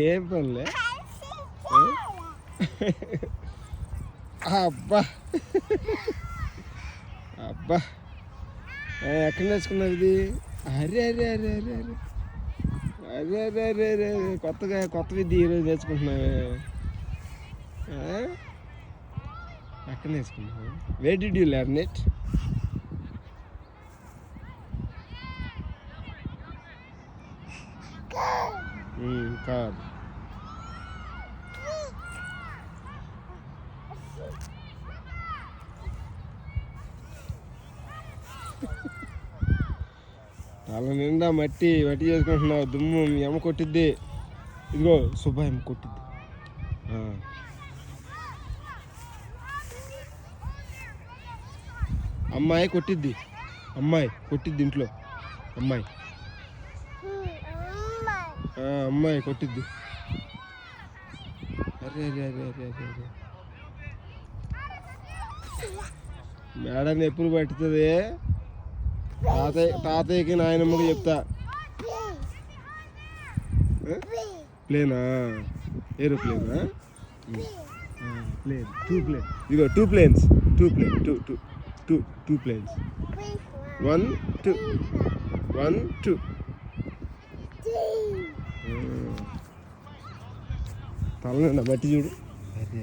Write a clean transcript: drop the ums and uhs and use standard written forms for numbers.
ఏం పనులే అబ్బా అబ్బా ఎక్కడ నేర్చుకున్నారు ఇది? అరే అరే అరే అరే అరే అరే అరే అరే అరే కొత్త విద్య ఈరోజు నేర్చుకుంటున్నావే. ఎక్కడ నేర్చుకున్నావు? Where did you learn it? కాదు. తల నిండా మట్టి చేసుకుంటున్నావు. దుమ్ము మీ అమ్మ కొట్టిద్ది. ఇదిగో సుబ్బా అమ్మ కొట్టిద్ది. అమ్మాయి కొట్టిద్ది ఇంట్లో. అమ్మాయి కొట్టిద్ది. అరే అరే అరే అరే అరే అరే మేడాన్ని ఎప్పుడు పట్టుతుంది? తాతయ్యకి నాయనమ్మకి చెప్తా. ప్లేనా? ఏరోప్లేనా? ప్లేన్. ఇదిగో టూ ప్లేన్స్. Two planes. 1 2 1 2. తల నిండా మట్టి చూడు. అదే